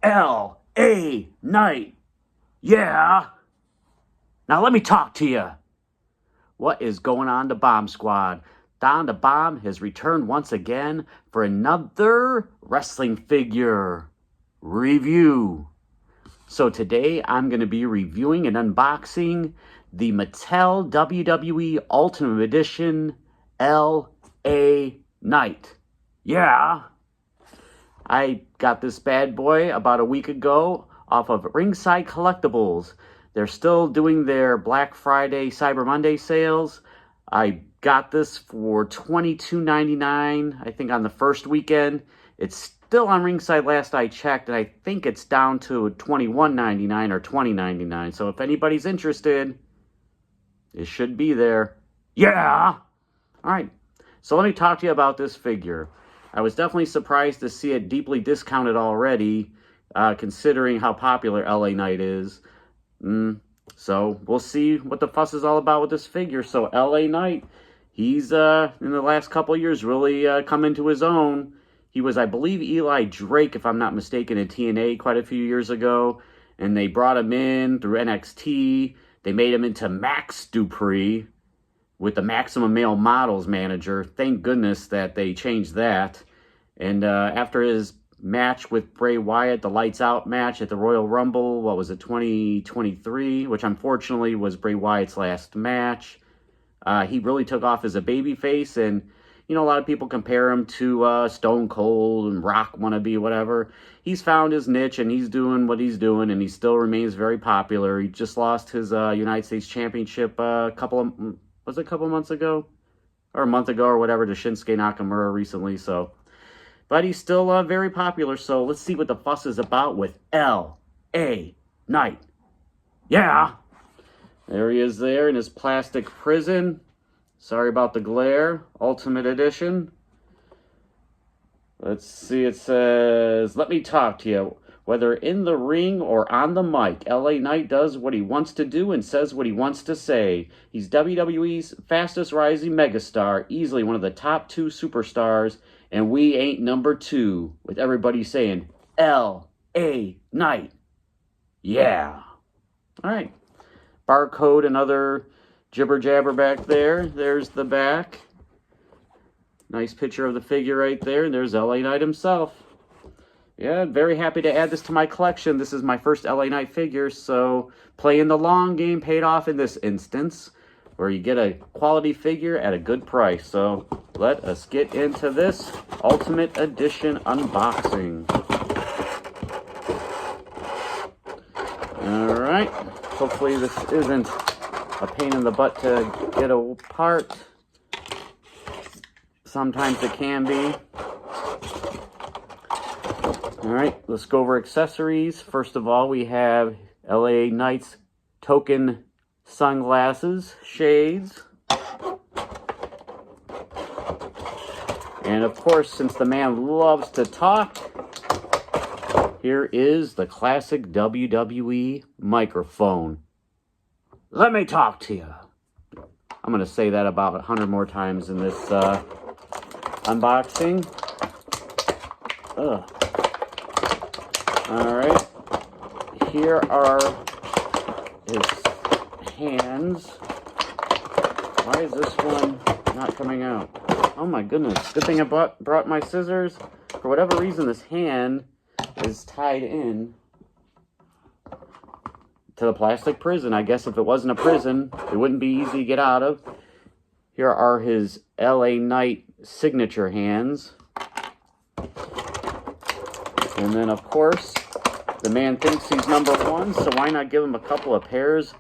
LA Knight. Yeah. Now let me talk to you. What is going on, the Bomb Squad? Don the Bomb has returned once again for another wrestling figure review. So today I'm going to be reviewing and unboxing the Mattel WWE Ultimate Edition LA Knight. Yeah. I got this bad boy about a week ago off of Ringside Collectibles. They're still doing their Black Friday, Cyber Monday sales. I got this for $22.99, I think, on the first weekend. It's still on Ringside last I checked, and I think it's down to $21.99 or $20.99. So if anybody's interested, it should be there. Yeah! All right, so let me talk to you about this figure. I was definitely surprised to see it deeply discounted already, considering how popular LA Knight is. So we'll see what the fuss is all about with this figure. So LA Knight, he's in the last couple of years really come into his own. He was, I believe, Eli Drake, if I'm not mistaken, in TNA quite a few years ago. And they brought him in through NXT. They made him into Max Dupree with the Maximum Male Models manager. Thank goodness that they changed that. And after his match with Bray Wyatt, the Lights Out match at the Royal Rumble, what was it, 2023, which unfortunately was Bray Wyatt's last match. He really took off as a babyface, and, you know, a lot of people compare him to Stone Cold and Rock wannabe, whatever. He's found his niche, and he's doing what he's doing, and he still remains very popular. He just lost his United States Championship a couple months ago? Or a month ago or whatever, to Shinsuke Nakamura recently, so... But he's still very popular, so let's see what the fuss is about with L.A. Knight. Yeah! There he is there in his plastic prison. Sorry about the glare. Ultimate Edition. Let's see, it says, let me talk to you. Whether in the ring or on the mic, LA Knight does what he wants to do and says what he wants to say. He's WWE's fastest rising megastar, easily one of the top 2 superstars, and we ain't number 2, with everybody saying, L.A. Knight. Yeah. All right. Barcode and other jibber-jabber back there. There's the back. Nice picture of the figure right there. And there's L.A. Knight himself. Yeah, very happy to add this to my collection. This is my first LA Knight figure, so playing the long game paid off in this instance, where you get a quality figure at a good price. So let us get into this Ultimate Edition unboxing. All right, hopefully this isn't a pain in the butt to get apart. Sometimes it can be. All right, let's go over accessories. First of all, we have LA Knight's token sunglasses, shades. And of course, since the man loves to talk, here is the classic WWE microphone. Let me talk to you. I'm going to say that about 100 more times in this unboxing. Ugh. All right, here are his hands. Why is this one not coming out? Oh my goodness, good thing I brought my scissors. For whatever reason, this hand is tied in to the plastic prison. I guess if it wasn't a prison, it wouldn't be easy to get out of. Here are his LA Knight signature hands. And then, of course, the man thinks he's number 1, so why not give him a couple of pairs,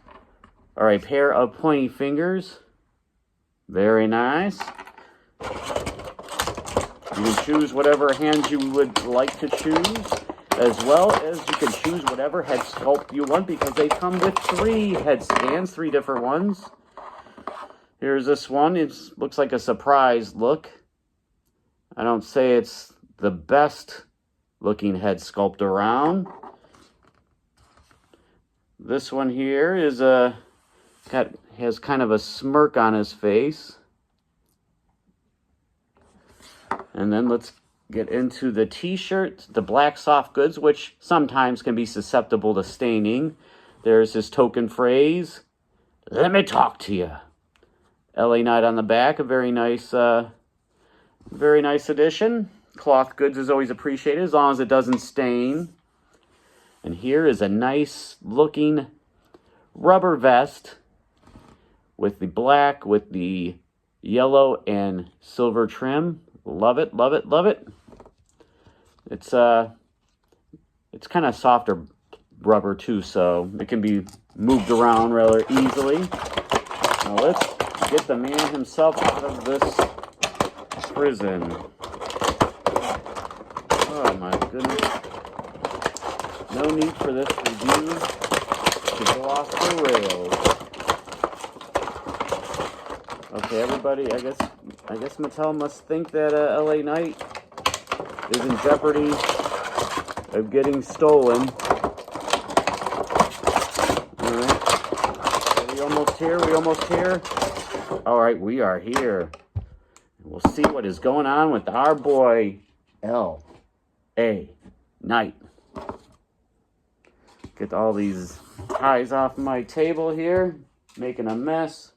or a pair of pointy fingers? Very nice. You can choose whatever hands you would like to choose, as well as you can choose whatever head sculpt you want, because they come with 3 head scans, 3 different ones. Here's this one. It looks like a surprise look. I don't say it's the best looking head sculpt around. This one here is has kind of a smirk on his face. And then let's get into the t-shirt, the black soft goods, which sometimes can be susceptible to staining. There's his token phrase, "Let me talk to you." LA Knight on the back, a very nice addition. Cloth goods is always appreciated as long as it doesn't stain. And here is a nice looking rubber vest with the black, with the yellow and silver trim. Love it, love it, love it. It's kind of softer rubber too, so it can be moved around rather easily. Now let's get the man himself out of this prison. Oh my goodness. No need for this review to go off the rails. Okay, everybody, I guess Mattel must think that LA Knight is in jeopardy of getting stolen. Alright. Are we almost here? We almost here? Alright, we are here. We'll see what is going on with our boy LA Knight. Get all these ties off my table here, making a mess.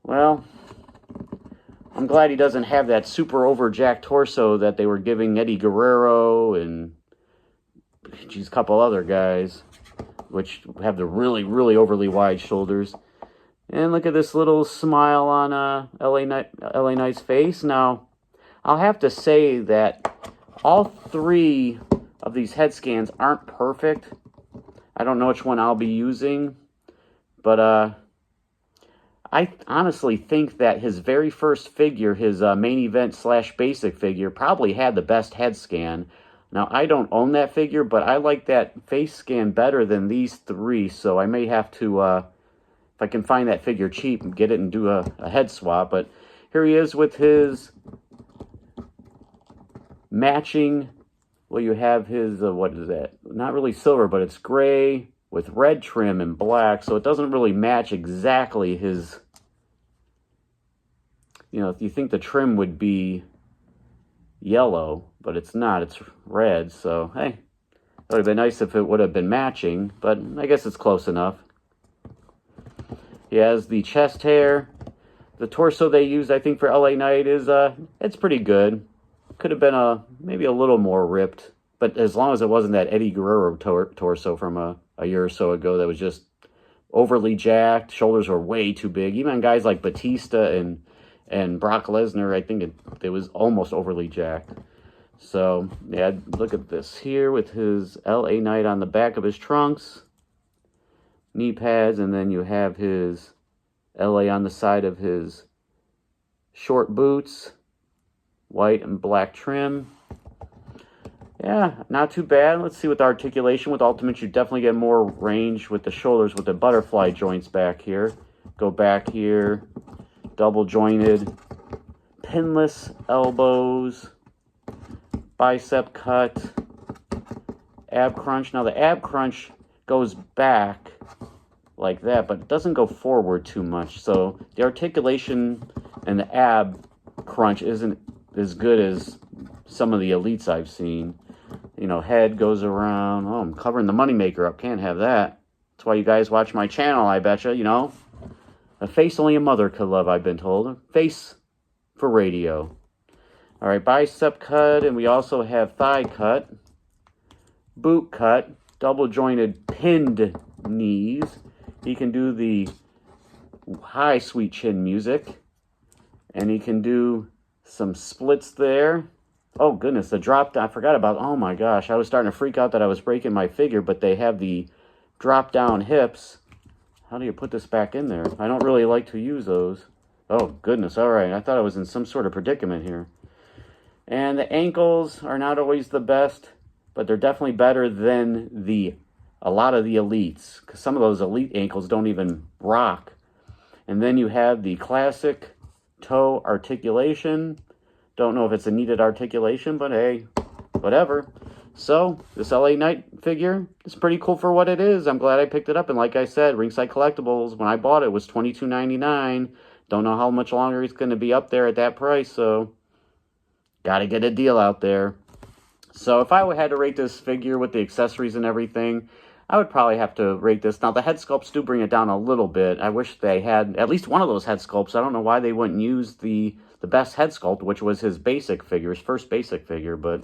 Well, I'm glad he doesn't have that super overjacked torso that they were giving Eddie Guerrero and a couple other guys, which have the really, really overly wide shoulders. And look at this little smile on LA Knight's face. Now, I'll have to say that all three of these head scans aren't perfect. I don't know which one I'll be using, but I honestly think that his very first figure, his main event / basic figure, probably had the best head scan. Now, I don't own that figure, but I like that face scan better than these three, so I may have to, if I can find that figure cheap, get it and do a head swap. But here he is with his matching. Well, you have his, what is that? Not really silver, but it's gray with red trim and black, so it doesn't really match exactly his, if you think the trim would be yellow, but it's not, it's red, so hey, it would have been nice if it would have been matching, but I guess it's close enough. He has the chest hair. The torso they used, I think, for LA Knight is, it's pretty good. Could have been maybe a little more ripped, but as long as it wasn't that Eddie Guerrero torso from a year or so ago that was just overly jacked, shoulders were way too big. Even guys like Batista and Brock Lesnar, I think it was almost overly jacked. So, yeah, look at this here with his LA Knight on the back of his trunks, knee pads, and then you have his LA on the side of his short boots. White and black trim. Yeah, not too bad. Let's see with the articulation. With Ultimate, you definitely get more range with the shoulders, with the butterfly joints back here. Go back here. Double jointed. Pinless elbows. Bicep cut. Ab crunch. Now the ab crunch goes back like that, but it doesn't go forward too much. So the articulation and the ab crunch isn't as good as some of the elites I've seen. Head goes around. Oh, I'm covering the moneymaker up. Can't have that. That's why you guys watch my channel, I betcha. A face only a mother could love, I've been told. A face for radio. All right, bicep cut, and we also have thigh cut. Boot cut. Double jointed pinned knees. He can do the high sweet chin music. And he can do some splits there. Oh, goodness, the drop down. I forgot about, oh my gosh, I was starting to freak out that I was breaking my figure, but they have the drop down hips. How do you put this back in there? I don't really like to use those. Oh, goodness, all right. I thought I was in some sort of predicament here. And the ankles are not always the best, but they're definitely better than a lot of the elites, because some of those elite ankles don't even rock. And then you have the classic toe articulation. Don't know if it's a needed articulation, but hey, whatever. So, this LA Knight figure is pretty cool for what it is. I'm glad I picked it up, and like I said, Ringside Collectibles, when I bought it, was $22.99. Don't know how much longer it's going to be up there at that price, so Got to get a deal out there. So if I had to rate this figure with the accessories and everything, I would probably have to rate this. Now, the head sculpts do bring it down a little bit. I wish they had at least one of those head sculpts. I don't know why they wouldn't use the best head sculpt, which was his basic figure, his first basic figure. But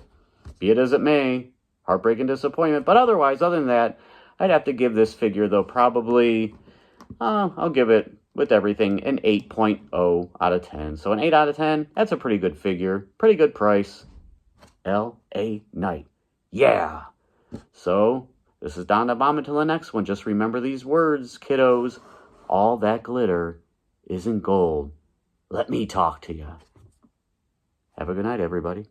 be it as it may, heartbreaking disappointment. But otherwise, other than that, I'd have to give this figure, though, probably, I'll give it, with everything, an 8.0 out of 10. So an 8 out of 10, that's a pretty good figure. Pretty good price. L.A. Knight. Yeah. So, this is Don the Bomb. Until the next one, just remember these words, kiddos. All that glitter isn't gold. Let me talk to you. Have a good night, everybody.